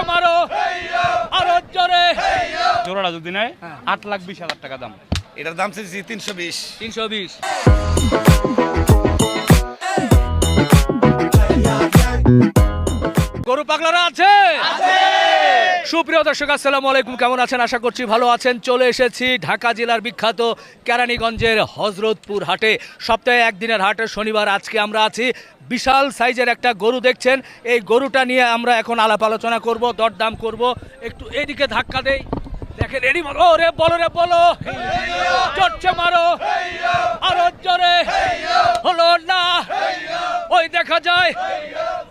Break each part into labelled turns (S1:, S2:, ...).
S1: মারো আরো জোরে।
S2: জোড়াটা যদি নেয় 8,20,000 টাকা দাম।
S3: এটার দাম চাইছি 320।
S1: 320। গরু পাগলারা আছে? সুপ্রিয় দর্শক আসসালামু আলাইকুম, কেমন আছেন? আশা করছি ভালো আছেন। চলে এসেছি ঢাকা জেলার বিখ্যাত কেরানীগঞ্জের হযরতপুর হাটে। সপ্তাহে একদিনের হাটে শনিবার। আজকে আমরা আছি, বিশাল সাইজের একটা গরু দেখছেন। এই গরুটা নিয়ে আমরা এখন আলাপ আলোচনা করব, দরদাম করব। একটু এদিকে ধাক্কা দেই, দেখেন রেডি মারো রে, বলো রে বলো, চটছে মারো আরো জোরে। হলো না, ওই দেখা যায়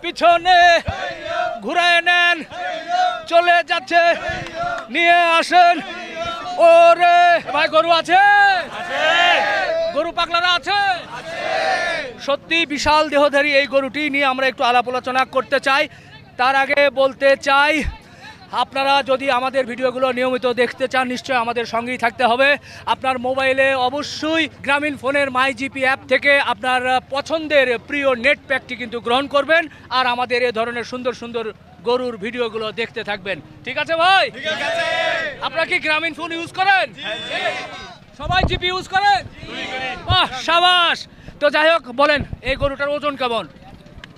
S1: পিছনে, ঘুরায় নেন, চলে যাচ্ছে, নিয়ে আসেন। ওরে ভাই, গরু আছে? গরু পাগলারা আছে? সত্যি বিশাল দেহধারী এই গরুটি নিয়ে আমরা একটু আলাপ আলোচনা করতে চাই। তার আগে বলতে চাই, আপনারা যদি আমাদের ভিডিওগুলো নিয়মিত দেখতে চান নিশ্চয়ই আমাদের সঙ্গেই থাকতে হবে। আপনার মোবাইলে অবশ্যই গ্রামীণ ফোনের মাই জিপি অ্যাপ থেকে আপনার পছন্দের প্রিয় নেট প্যাকটি কিন্তু গ্রহণ করবেন, আর আমাদের এ ধরনের সুন্দর সুন্দর গরুর ভিডিওগুলো দেখতে থাকবেন। ঠিক আছে ভাই? আপনারা কি গ্রামীণ ফোন ইউজ করেন? সবাই জিপি ইউজ করেন? বাহ, সাবাস। তো যাই হোক, বলেন এই গরুটার ওজন কেমন?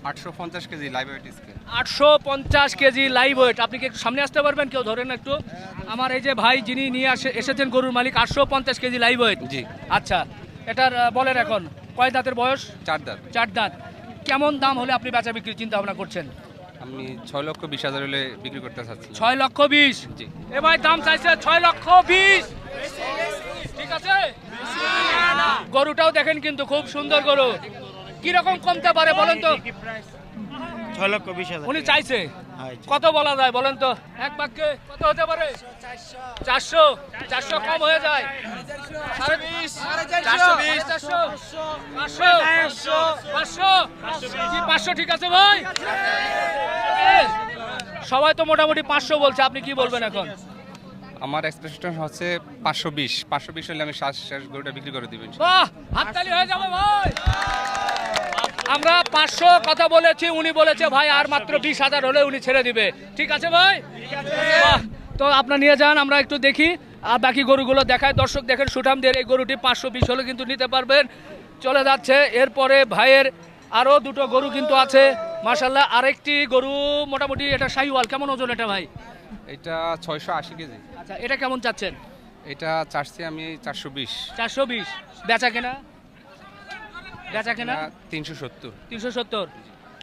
S2: 850 KG live weight scale.
S1: 850 KG live weight. আপনি কি একটু সামনে আসতে পারবেন? কেউ ধরেন একটু। আমার এই যে ভাই যিনি নিয়ে এসেছেন গরুর মালিক, 850 কেজি লাইভ ওয়েট।
S2: জি।
S1: আচ্ছা, এটার বলেন এখন কয় দাঁতের বয়স?
S2: 4 দাঁত।
S1: 4 দাঁত। কেমন দাম হলে আপনি বেচা বিক্রির চিন্তা ভাবনা করছেন?
S2: আমি 6,20,000 হলে বিক্রি করতে চাচ্ছি।
S1: 6,20,000?
S2: জি।
S1: এ ভাই দাম চাইছে 6,20,000। ঠিক আছে। গরুটাও দেখেন কিন্তু খুব সুন্দর গরু। কি রকম কমতে পারে বলেন তো?
S3: 6,20,000
S1: উনি চাইছে কত বলা যায় বলেন তো? এক বাক্যে কত হতে পারে? 400। 400 কম হয়ে যায়। 420, 500 ঠিক আছে ভাই? সবাই তো মোটামুটি 500 বলছে, আপনি কি বলবেন এখন?
S2: আমার এক্সপেকটেশন হচ্ছে 520 হলে আমি শেষ গরুটা বিক্রি করে দিবেন।
S1: বাহ, হাততালি হয়ে যাবে ভাই। আমরা 500 কথা বলেছি, উনি বলেছে ভাই আর মাত্র 20,000 হলে উনি ছেড়ে দিবে। ঠিক আছে ভাই? বাহ, তো আপনার নিয়ে যান, আমরা একটু দেখি আর বাকি গরুগুলো দেখায়। দর্শক দেখেন, সুঠামদের এই গরুটি 520 হলে কিন্তু নিতে পারবেন। চলে যাচ্ছে। এরপরে ভাইয়ের আরো দুটো গরু কিন্তু আছে মাশাআল্লাহ। আরেকটি গরু মোটামুটি, এটা শাহিওয়াল। কেমন ওজন এটা ভাই?
S2: এটা 680 কেজি।
S1: আচ্ছা, এটা কেমন চাচ্ছেন?
S2: এটা চাচ্ছি আমি 420।
S1: 420। বেচা কেনা? বেচা কেনা
S2: 370।
S1: 370।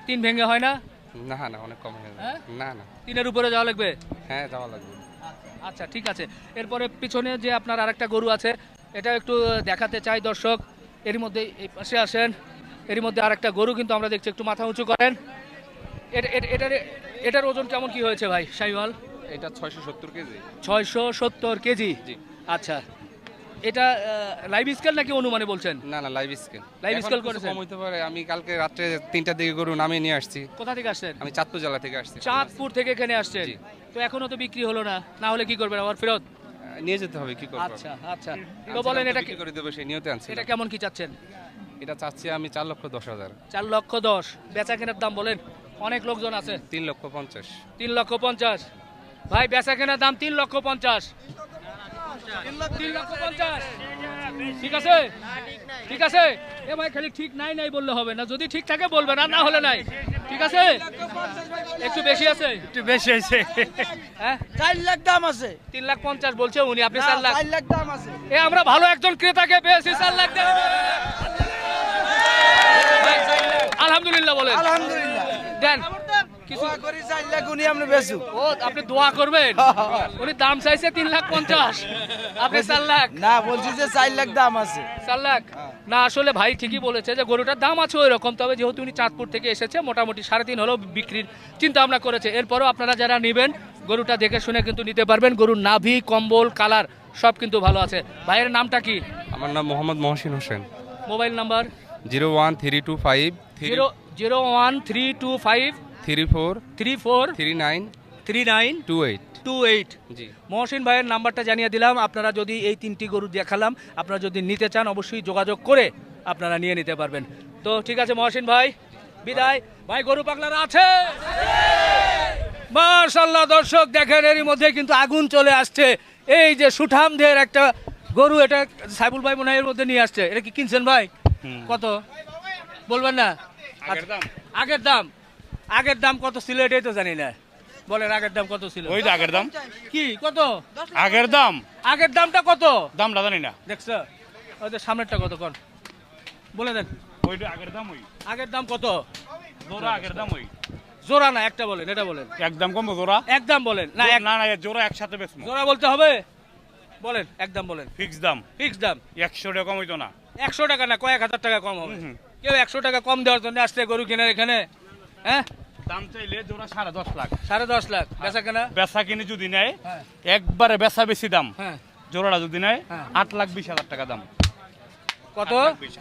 S1: 3 ভেঙে হয় না?
S2: না না, অনেক কম হয়ে
S1: হ্যাঁ?
S2: যাবে। না না,
S1: 3-এর উপরে যাওয়া লাগবে?
S2: হ্যাঁ যাওয়া লাগবে।
S1: আচ্ছা ঠিক আছে। এরপরে পিছনে যে আপনার আরেকটা গরু আছে, এটা একটু দেখাতে চাই দর্শক। এর মধ্যে এই পাশে আসেন। এর মধ্যে আরেকটা গরু কিন্তু আমরা দেখছি, একটু মাথা উঁচু করেন। এটার ওজন কেমন কি হয়েছে ভাই শাহিওয়াল?
S2: এটা 670 কেজি।
S1: 670 কেজি।
S2: জি।
S1: আচ্ছা, এটা লাইভ স্কেল নাকি অনুমানে বলছেন?
S2: না না, লাইভ স্কেল।
S1: লাইভ স্কেল করেছেন?
S2: কম হইতে পারে। আমি কালকে রাত্রে 3টার দিকে গরু নামিয়ে নিয়ে আসছি।
S1: কোথা থেকে আসছেন?
S2: আমি চাঁদপুর জেলা থেকে আসছি।
S1: চাঁদপুর থেকে এখানে আসছেন?
S2: জি।
S1: তো এখনো তো বিক্রি হলো না, না হলে কি করবেন আবার ফেরত?
S2: নিয়ে যেতে হবে, কি করব।
S1: আচ্ছা আচ্ছা, তো বলেন এটা
S2: বিক্রি করে দেবো সেই নিয়তে আনছি।
S1: এটা কেমন কি চাচ্ছেন?
S2: এটা চাচ্ছি আমি 4,10,000।
S1: 4,10,000। বেচা কেনার দাম বলেন, অনেক লোকজন আছে।
S2: 3,50,000।
S1: 3,50,000 ভাই, বেচা কেনার দাম 3,50,000। 3,50,000 ঠিক আছে? ঠিক আছে। এ ভাই, খালি ঠিক নাই নাই বললে হবে না, যদি ঠিক থাকে বলবেন, আর না হলে নাই। ঠিক আছে? একটু বেশি আছে?
S3: একটু বেশি হয়েছে।
S1: হ্যাঁ,
S4: 4 লাখ দাম আছে।
S1: 3,50,000 বলছে উনি, আপনি 4 লাখ।
S4: 4 লাখ দাম আছে।
S1: এ আমরা ভালো একজন ক্রেতাকে পেয়েছি, 4 লাখ দেন। ভাই, আলহামদুলিল্লাহ বলেন।
S4: আলহামদুলিল্লাহ।
S1: দেন কিছু।
S4: দোয়া করি 4 লাখ উনি আপনি বেচুক।
S1: ও, আপনি দোয়া করবেন? উনি দাম চাইছে 3,50,000, আপনি 4 লাখ।
S4: না, বলছি যে 4 লাখ দাম আছে।
S1: 4 লাখ না, আসলে ভাই ঠিকই বলেছে যে গরুটার দাম আছে ওই রকম, তবে যেহেতু উনি চাঁদপুর থেকে এসেছে, মোটামুটি 3.5 হলেও বিক্রির চিন্তা ভাবনা করেছে। এরপরও আপনারা যারা নেবেন গরুটা দেখে শুনে কিন্তু নিতে পারবেন। গরুর নাভি, কম্বল, কালার সব কিন্তু ভালো আছে। ভাইয়ের নামটা কি?
S2: আমার নাম মোহাম্মদ মহসিন হোসেন।
S1: Mobile number?
S2: 01325
S1: 01325
S2: 34
S1: 34
S2: 39
S1: 39
S2: 28।
S1: 28।
S2: জি।
S1: মহসিন ভাইয়ের নাম্বারটা জানিয়ে দিলাম। আপনারা যদি এই 3টি গরু দেখালাম, আপনারা যদি নিতে চান অবশ্যই যোগাযোগ করে আপনারা নিয়ে নিতে পারবেন। তো ঠিক আছে মহসিন ভাই, বিদায়। ভাই গরু পাগলারা আছে? মাশাআল্লাহ দর্শক দেখেন এরই মধ্যে কিন্তু আগুন চলে আসছে। এই যে সুঠামদের একটা গরু, এটা সাইবুল ভাই মনে হয় এর মধ্যে নিয়ে আসছে। এটা কি কিনছেন ভাই? কত বলবেন না? আগের দাম আগের দাম কত ছিল এটাই তো জানি না। বলেন আগের দাম কত ছিল?
S3: ওই যে আগের দাম,
S1: কি কত?
S3: আগের দাম,
S1: আগের দামটা কত
S3: দামটা জানি না।
S1: দেখছো? ওই যে সামনেরটা কত কোন বলে দেন।
S3: ওইটা আগের দাম, ওই
S1: আগের দাম কত?
S3: জোড়া আগের দাম, ওই
S1: জোড়া না একটা বলেন, এটা বলেন।
S3: একদম কম জোড়া।
S1: একদম বলেন না,
S3: না না, জোড়া একসাথে বেচবো।
S1: জোড়া বলতে হবে। বলেন একদম বলেন।
S3: ফিক্স দাম,
S1: ফিক্স দাম
S3: 100 টাকা কম হইতো না।
S1: 100 টাকা না, কয়েক হাজার টাকা কম হবে। কেউ 100 টাকা কম দেওয়ার জন্য আসছে গরু কেনার এখানে? হ্যাঁ,
S3: দাম চাইলে জোড়া 10.5 লাখ।
S1: 10.5 লাখ বেচা কেনা।
S3: বেচা কিনে যদি নেয়
S1: হ্যাঁ।
S3: একবারে বেচা বেশি দাম,
S1: হ্যাঁ,
S3: জোড়াটা যদি নেয়
S1: হ্যাঁ।
S3: 8,20,000 টাকা দাম।
S1: কত?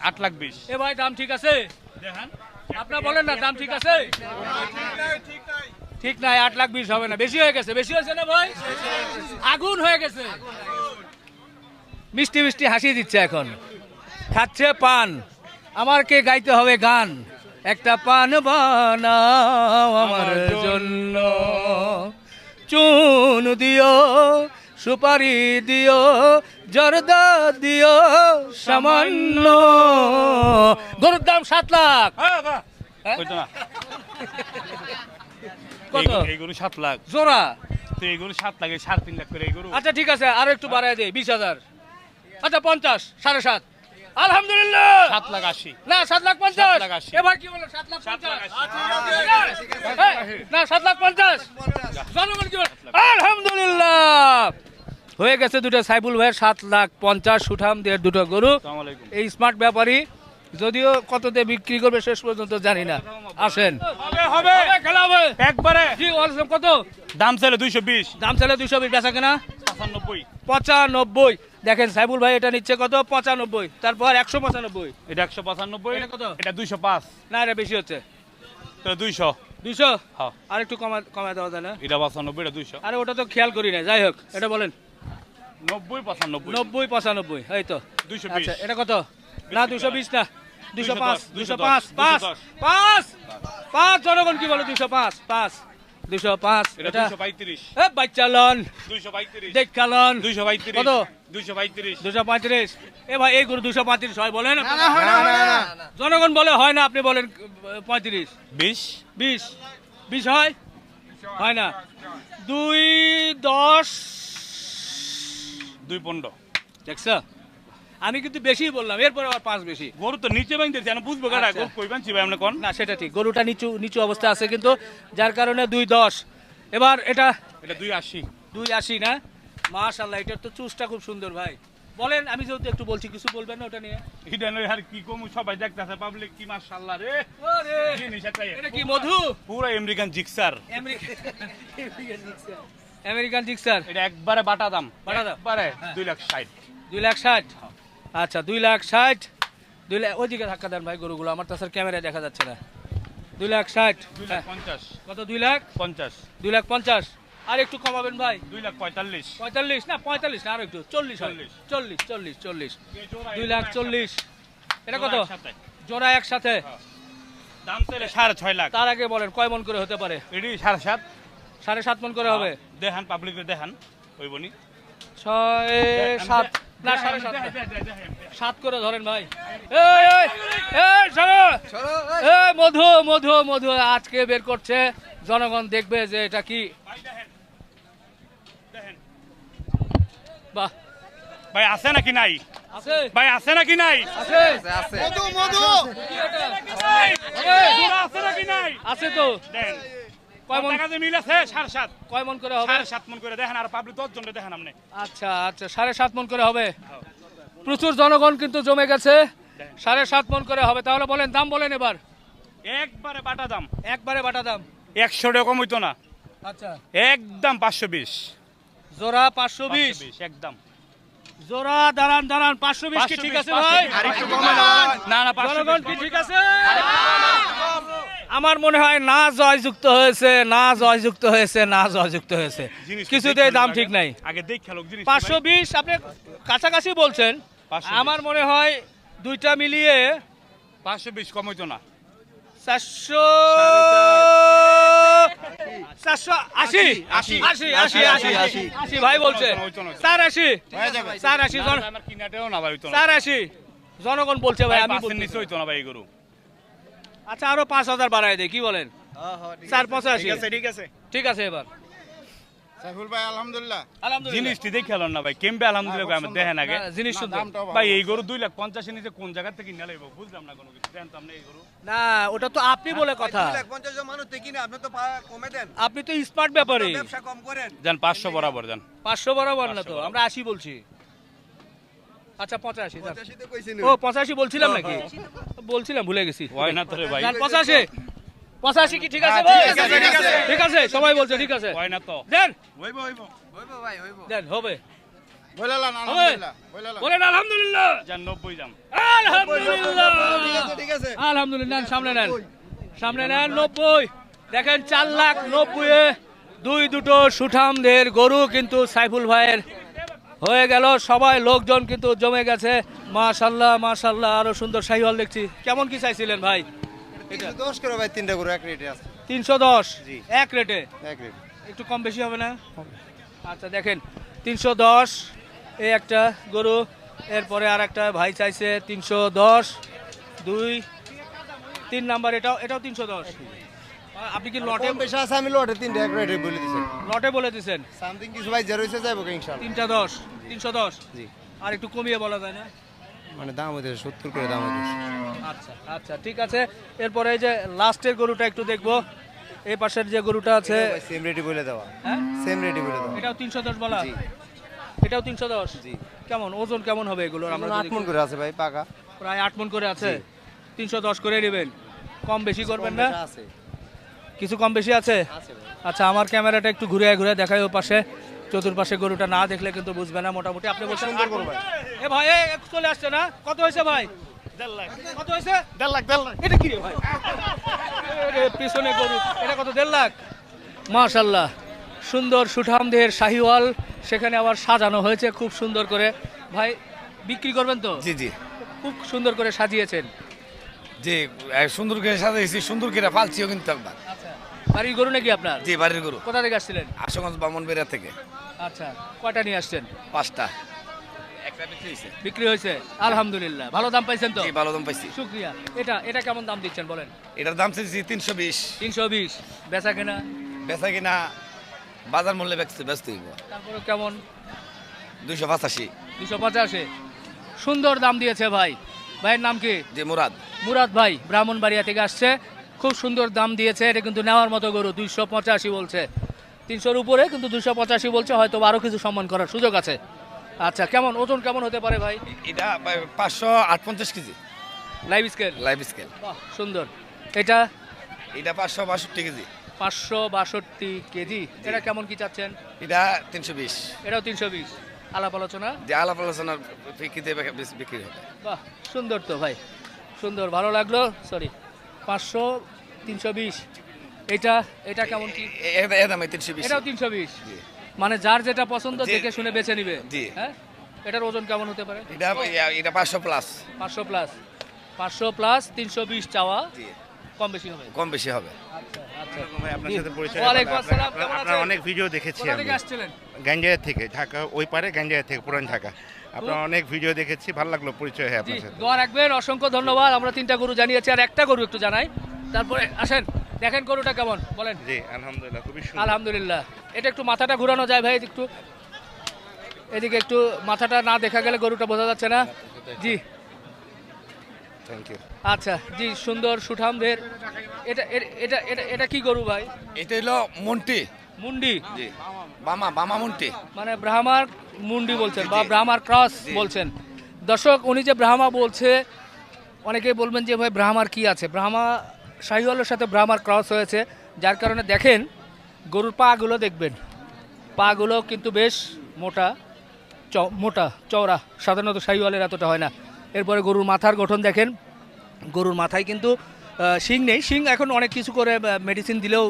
S3: 8,20,000।
S1: এ ভাই দাম ঠিক আছে?
S3: দেখেন
S1: আপনার বলেন না দাম ঠিক আছে? ঠিক নাই, 8,20,000 হবে না, বেশি হয়ে গেছে। বেশি হয়েছে না ভাই? আগুন হয়ে গেছে। মিষ্টি মিষ্টি হাসি দিচ্ছে এখন, খাচ্ছে পান। আমার কে গাইতে হবে গান, একটা পান বানাও আমার জন্য, চুন দিও, সুপারি দিও, জর্দা দিও সামান্য। গরুর দাম 7 লাখ। হ্যাঁ?
S3: হইতো না।
S1: কত
S3: এই গরু 7 লাখ,
S1: জোড়া?
S3: তো এই গরু 7 লাখ, 3.5 লাখ করে এই গরু।
S1: আচ্ছা ঠিক আছে, আরো একটু বাড়ায় দেই, 20,000। আচ্ছা 50, 7.5। আলহামদুলিল্লাহ।
S3: 7,80,000।
S1: না 7,50,000।
S3: 7,80,000
S1: এবার কি বলেন? 7,50,000।
S3: 7,80,000।
S1: না 7,50,000। জনগণ কি বলে? আলহামদুলিল্লাহ। হয়ে গেছে দুটো সাইবুল ভাইয়ের 7,50,000 সুঠাম দিয়ে দুটো গরু।
S3: আসসালামু আলাইকুম।
S1: এই স্মার্ট ব্যাপারী যদিও কততে বিক্রি করবে শেষ পর্যন্ত জানি না। আসেন,
S3: হবে
S1: খেলা হবে
S3: একবারে।
S1: জি। ওয়ালাইকুম। কত
S3: দাম চাইলে 220,
S1: দাম? ছেলে 220, বেচা কেনা
S3: 95।
S1: 95। দেখেন সাইবুল ভাই এটা নিচ্ছে কত? 95। তারপর 195।
S3: এটা 195।
S1: এটা কত?
S3: এটা 205।
S1: না এটা বেশি হচ্ছে।
S3: তো 200।
S1: 200।
S3: হ্যাঁ।
S1: আর একটু কমায় দেওয়া যায় না?
S3: এটা 95, এটা 200।
S1: আরে ওটা তো খেয়াল করি না, যাই হোক এটা বলেন।
S3: 90, 95।
S1: 90, 95, এই তো।
S3: 220।
S1: আচ্ছা এটা কত? না 220 না, 205।
S3: 210,
S1: 5 5 5 জনগণ কি বলে? 205 5 205।
S3: এটা
S1: এটা
S3: 235।
S1: এ বাচ্চালন
S3: 235।
S1: দেখালন
S3: 235।
S1: কত?
S3: 235।
S1: 235। এ ভাই এই গরু 235 হয় বলেন? জনগণ বলে হয় না, আপনি বলেন 35।
S3: 20।
S1: 20 20 হয়? হয় না। 2 10।
S3: 215।
S1: দেখছ, আমি কিন্তু বেশি বললাম, এরপরে আবার 5 বেশি।
S3: গরু তো নিচে বাইন্দে জানো, বুঝবো কাটা
S1: আচ্ছা।
S3: গরু কই বানছি ভাই আপনি কোন?
S1: না সেটা ঠিক, গরুটা নিচু নিচু অবস্থা আছে কিন্তু, যার কারণে 2 10। এবার এটা
S3: এটা 280।
S1: 280 না? মাশাআল্লাহ, এটার তো চুজটা খুব সুন্দর ভাই। বলেন, আমি যেহেতু একটু বলছি, কিছু বলবেন না ওটা নিয়ে?
S3: এটা নয় আর কি কম, সবাই দেখতাছে পাবলিক কি মাশাআল্লাহ রে।
S1: ওরে
S3: জিনিস একটাই।
S1: এটা কি মধু?
S3: পুরো আমেরিকান জিক্সার।
S1: American Gixxer.
S3: এটা একবারে বাটা দাম।
S1: বাটা দাম।
S3: একবারে
S1: হ্যাঁ।
S3: 2,60,000।
S1: 2,60,000। আচ্ছা 2,60,000। 2 লাখ ওইদিকে ধাক্কা দেন ভাই গরুগুলো, আমার তো স্যার ক্যামেরায় দেখা যাচ্ছে না। 2,60,000।
S3: 2,50,000।
S1: কত? 2 লাখ
S3: 50।
S1: 2,50,000। আর একটু কমাবেন ভাই?
S3: 2,45,000।
S1: 45 না 45 না, আর একটু 40 হয়। 40 40 40 2,40,000। এটা কত?
S3: একসাথে।
S1: জোড়া একসাথে?
S3: দাম চাইলে 6.5 লাখ।
S1: তার আগে বলেন কয় মন করে হতে পারে?
S3: এটি 7.5।
S1: 7.5 মন করে হবে?
S3: দেখান পাবলিকে দেখান, ওই বনি
S1: 6 7 না 7.5 7 করে ধরেন ভাই। মধু মধু মধু আজকে বের করছে, জনগণ দেখবে যে এটা কি। বাহ,
S3: ভাই আছে নাকি নাই?
S1: আছে
S3: ভাই আছে নাকি নাই?
S1: আছে
S4: মধু মধু
S1: কি এটা?
S3: জোড়া আছে নাকি নাই?
S1: আছে তো।
S3: দেন
S1: কয় মন?
S3: টাকা যে মিল আছে 7.5।
S1: কয় মন করে হবে?
S3: 7.5 মন করে দেখেন, আর পাবলিক 10 জনকে দেখেন আপনি।
S1: আচ্ছা আচ্ছা 7.5 মন করে হবে। প্রচুর জনগণ কিন্তু জমে গেছে, 7.5 মন করে হবে। তাহলে বলেন দাম বলেন এবার।
S3: একবারে বাটা দাম,
S1: একবারে বাটা দাম।
S3: 100 টাকা কম হইতো না।
S1: আচ্ছা
S3: একদম 520।
S1: জোড়া 520।
S3: 520 একদম।
S1: জোড়া দাঁড়ান দাঁড়ান, 520 কি ঠিক আছে ভাই?
S3: আর একটু কমে না না 520
S1: জনগণ কি ঠিক আছে? আমার মনে হয় না জয়যুক্ত হয়েছে, না জয়যুক্ত হয়েছে, না জয়যুক্ত হয়েছে, কিছুতেই দাম ঠিক নাই।
S3: আগে দেখ খেলোক জিনিস
S1: 520 আপনি কাছাকাছি বলছেন।
S3: 520
S1: আমার মনে হয় দুইটা মিলিয়ে
S3: 520 কম হইতো না।
S1: 400 480 80 ভাই বলছে 480 480 জন
S3: আমার কিনাটেও না ভাই হইতো না
S1: 480 জনগণ বলছে ভাই আমি
S3: পাঁচের
S1: বলছি
S3: নিচে হইতো না ভাই এই গরু
S1: আচ্ছা আরো 5000 বাড়ায় দেই কি বলেন 485
S3: ঠিক আছে
S1: ঠিক আছে এবার
S5: সাইফুল ভাই আলহামদুলিল্লাহ
S1: আলহামদুলিল্লাহ
S3: জিনিসটি দেখে এলাম না ভাই কেমবে আলহামদুলিল্লাহ ভাই, আমার দেখেন আগে
S1: না, জিনিস সুন্দর
S3: ভাই এই গরু 2,50,000 নিচে কোন জায়গা থেকে কিনা লাগবে বুঝলাম না কোনো কিছু জানতাম না এই গরু
S1: না ওটা তো আপনি বলে কথা
S5: 50 মানুষ দেখি না আপনি তো কমে দেন
S1: আপনি তো স্মার্ট ব্যাপারে
S5: ব্যবসা কম করেন
S3: যান 500 বরাবর যান
S1: 500 বরাবর না তো আমরা 80 বলছি আচ্ছা 85 যান।
S5: 85 তে কইছেন
S1: ও 85 বলছিলাম নাকি বলছিলাম ভুলে গেছি
S3: হয় না তোরে ভাই
S1: যান 85 85 কি ঠিক আছে ভাই
S3: ঠিক আছে, ঠিক আছে।
S1: ঠিক আছে সবাই বলছে ঠিক আছে
S3: হয় না তো
S1: দেন
S3: হইব হইব
S5: হইবো ভাই হইবো
S1: দেন হবে
S5: বলালাম আলহামদুলিল্লাহ বলালাম
S1: বলেন আলহামদুলিল্লাহ
S3: যান 90 যান
S1: আলহামদুলিল্লাহ
S5: ঠিক আছে
S1: আলহামদুলিল্লাহ সামনে নেন 90 দেখেন 4,90,000 এ দুটো সুঠামদের গরু কিন্তু সাইফুল ভাইয়ের হয়ে গেল সবাই লোকজন কিন্তু জমে গেছে মাশাআল্লাহ মাশাআল্লাহ আরো সুন্দর শাহিওয়াল দেখছি কেমন কি চাইছিলেন ভাই
S5: এটা 10 করে ভাই তিনটা করে এক রেটে আছে
S1: 310
S5: জি।
S1: এক রেটে
S5: এক রেট
S1: একটু কম বেশি হবে না আচ্ছা দেখেন 310 এই একটা গরু এরপরে আর একটা ভাই চাইছে 310 3 নাম্বার এটাও 310 আপনি কি লটে
S5: কম বেশি আছে আমি লটে তিনটা এক রেটে বলে দিছেন
S1: লটে বলে দিছেন
S5: সামথিং কিছু ভাই জেরো হইছে যাইবো ইনশাআল্লাহ
S1: 310
S5: জি
S1: আর একটু কমিয়ে বলা যায় না
S5: মানে দাম হইছে 70 করে দাম হইছে
S1: আচ্ছা আচ্ছা ঠিক আছে এরপরে এই যে লাস্টের গরুটা একটু দেখবো এই পাশের যে গরুটা আছে
S5: সেম রেটে বলে দেওয়া
S1: হ্যাঁ
S5: সেম রেটে বলে দেওয়া
S1: এটাও 310 বলা
S5: জি
S1: এটাও 310
S5: জি
S1: কেমন ওজন কেমন হবে এগুলোর আমরা
S5: আমরা
S1: যদি
S5: 8 মন করে আছে ভাই পাকা
S1: প্রায় 8 মণ করে আছে 310 করে নেবেন কম বেশি করবেন
S5: কম
S1: না
S5: বেশি আছে
S1: কিছু কম বেশি আছে
S5: আছে ভাই
S1: আচ্ছা আমার ক্যামেরাটা একটু ঘুরে ঘুরে দেখাই ও পাশে চতুর্পাশে গরুটা না দেখলে কিন্তু বুঝবে না মোটামুটি আপনি বলছেন
S5: সুন্দর গরু ভাই।
S1: এ ভাই চলে আসছে না কত হয়েছে ভাই 1.5 লাখ কত হয়েছে
S5: 1.5 লাখ
S1: এটা কি রে ভাই এরে পিছনে গরু এটা কত 1.5 লাখ মাশাআল্লাহ সুন্দর সুঠাম দেহের শাহিওয়াল সেখানে আবার সাজানো হয়েছে খুব সুন্দর করে ভাই বিক্রি করবেন তো
S6: জি জি
S1: খুব সুন্দর করে সাজিয়েছেন
S6: জি সুন্দর করে সাজাইছি সুন্দর করে পালছিও কিন্তু একবার
S1: আচ্ছা বাড়ির গরু নাকি আপনার
S6: জি বাড়ির গরু
S1: কোথা থেকে আসছিলেন
S6: আশুগঞ্জ বামনবেড়া থেকে
S1: আচ্ছা কয়টা নিয়ে আসছেন
S6: 5টা একটা বিক্রি হয়েছে
S1: বিক্রি হয়েছে আলহামদুলিল্লাহ ভালো দাম পাইছেন তো
S6: জি ভালো দাম পাইছি
S1: শুক্রিয়া এটা কেমন দাম দিচ্ছেন বলেন
S6: এটার দাম চাইছি 320
S1: 320 বেচা কেনা
S6: বেচা কিনা বাজার মূল্যে ব্যস্ত হইব
S1: তারপরে কেমন
S6: 285
S1: 285 সুন্দর দাম দিয়েছে ভাই ভাইয়ের নাম কি
S6: জি মুরাদ
S1: মুরাদ ভাই ব্রাহ্মণবাড়িয়া থেকে আসছে খুব সুন্দর দাম দিয়েছে এটা কিন্তু নেওয়ার মতো গরু 285 বলছে 300-র উপরে কিন্তু 285 বলছে হয়তো আরো কিছু সম্মান করার সুযোগ আছে আচ্ছা কেমন ওজন কেমন হতে পারে ভাই
S6: এটা 558 KG
S1: live scale
S6: live scale
S1: বাহ সুন্দর এটা
S6: এটা 562 কেজি
S1: 562 কেজি এটা কেমন কি চাচ্ছেন
S6: এটা 320
S1: এটাও 320 আলাপ আলোচনা
S6: যে আলাপ আলোচনার প্রেক্ষিতে বিক্রি হবে
S1: বাহ সুন্দর তো ভাই সুন্দর ভালো লাগলো সরি 500 320 এটা কেমন কি
S6: এর দাম 320
S1: এটাও 320 মানে যার যেটা পছন্দ
S6: জি।
S1: দেখে শুনে বেছে নিবে
S6: জি।
S1: হ্যাঁ এটার ওজন কেমন হতে পারে
S6: এটা এটা 500 প্লাস
S1: 500 প্লাস 500 প্লাস 320 চাওয়া
S6: জি
S1: কম বেশি হবে
S6: কম বেশি হবে
S1: আচ্ছা আচ্ছা
S7: ভাই, আপনার
S1: জি।
S7: সাথে পরিচয়
S1: ওয়ালাইকুম
S7: হলো।
S1: আসসালাম, কেমন
S7: আপনার
S1: আছেন?
S7: অনেক ভিডিও দেখেছি
S1: কোথা
S7: আমি
S1: থেকে আসছিলেন
S7: গাঞ্জায়া থেকে ঢাকা ওই পারে গাঞ্জায়া থেকে পুরান ঢাকা আপনার অনেক ভিডিও দেখেছি ভালো লাগলো পরিচয় হয়
S1: জি
S7: আপনার সাথে
S1: দোয়া রাখবেন অসংখ্য ধন্যবাদ আমরা 3টা গরু জানিয়েছি আর একটা গরু একটু জানাই তারপরে আসেন দেখেন গরুটা কেমন বলেন
S7: জি আলহামদুলিল্লাহ খুবই সুন্দর
S1: আলহামদুলিল্লাহ এটা একটু মাথাটা ঘোরানো যায় ভাই একটু এদিকে একটু মাথাটা না দেখা গেলে গরুটা বোঝা যাচ্ছে না জি
S7: থ্যাংক ইউ
S1: আচ্ছা জি সুন্দর সুঠামদের এটা এটা এটা এটা কি গরু ভাই
S6: এটা হলো মন্টি
S1: মুন্ডি
S6: জি বামা মন্টি
S1: মানে ব্রাহ্মার মুন্ডি বলছেন বা ব্রাহ্মার ক্রস বলছেন দর্শক উনি যে ব্রাহ্মা বলছে অনেকেই বলবেন যে ভাই ব্রাহ্মার কি আছে ব্রাহ্মা শাহিওয়ালের সাথে ব্রাহ্মার ক্রস হয়েছে যার কারণে দেখেন গরুর পাগুলো দেখবেন পাগুলো কিন্তু বেশ মোটা মোটা চওড়া সাধারণত শাহিওয়ালের এতটা হয় না এরপরে গরুর মাথার গঠন দেখেন গরুর মাথায় কিন্তু শিং নেই শিং এখন অনেক কিছু করে মেডিসিন দিলেও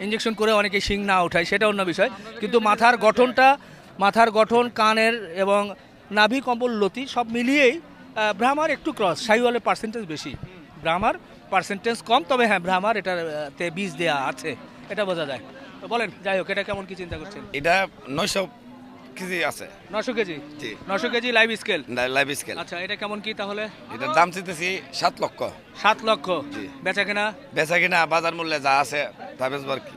S1: ইঞ্জেকশন করে অনেকে শিং না ওঠায় সেটা অন্য বিষয় কিন্তু মাথার গঠন কানের এবং নাভি কম্বল লতি সব মিলিয়েই ব্রাহ্মার একটু ক্রস শাহিওয়ালের পার্সেন্টেজ বেশি ব্রাহ্মার পার্সেন্টেজ কম, তবে হ্যাঁ ব্রাহ্মার এটাতে বীজ দেয়া আছে, এটা বোঝা যায়। তো বলেন, যাই হোক, এটা কেমন কি চিন্তা করছেন?
S6: এটা 900 কেজি আছে
S1: 900 কেজি,
S6: জি
S1: 900 KG live scale.
S6: Live scale.
S1: আচ্ছা, এটা কেমন কি তাহলে?
S6: এটার দাম চাইতেছি 7 লক্ষ।
S1: 7 লক্ষ।
S6: জি।
S1: বেচা কেনা?
S6: বেচা কিনা বাজার মূল্যে যা আছে তা বেচবো আর কি।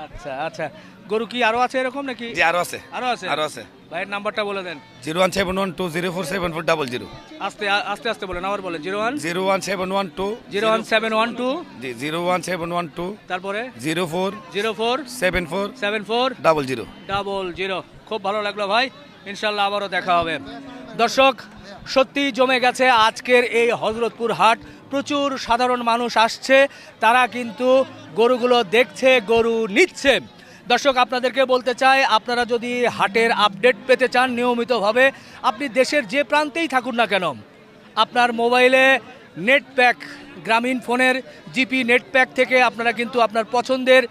S1: আচ্ছা আচ্ছা, গরু কি আরো আছে এরকম নাকি?
S6: জি আরো আছে,
S1: আরো আছে?
S6: আরো আছে।
S1: ভাইয়ের নাম্বারটা বলে দেন।
S6: 01712047400।
S1: আস্তে আস্তে আস্তে বলেন, আবার বলেন।
S6: 01712
S1: 01712
S6: জি 01712
S1: তারপরে
S6: 04
S1: 04
S6: 74
S1: 74
S6: 00।
S1: 00। খুব ভালো লাগলো ভাই, ইনশাল্লাহ আবারও দেখা হবে। দর্শক, সত্যি জমে গেছে আজকের এই হযরতপুর হাট। প্রচুর সাধারণ মানুষ আসছে, তারা কিন্তু গরুগুলো দেখছে, গরু নিচ্ছে। দর্শক, আপনাদেরকে বলতে চাই, আপনারা যদি হাটের আপডেট পেতে চান নিয়মিতভাবে, আপনি দেশের যে প্রান্তেই থাকুন না কেন, আপনার মোবাইলে নেট প্যাক, গ্রামীণ ফোনের জিপি নেট প্যাক থেকে আপনারা কিন্তু আপনার পছন্দের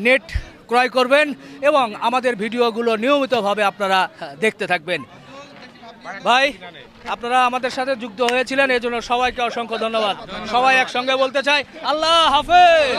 S1: নেট ক্রয় করবেন এবং আমাদের ভিডিওগুলো নিয়মিতভাবে আপনারা দেখতে থাকবেন। ভাই, আপনারা আমাদের সাথে যুক্ত হয়েছিলেন, এজন্য সবাইকে অসংখ্য ধন্যবাদ। সবাই একসঙ্গে বলতে চাই, আল্লাহ হাফেজ।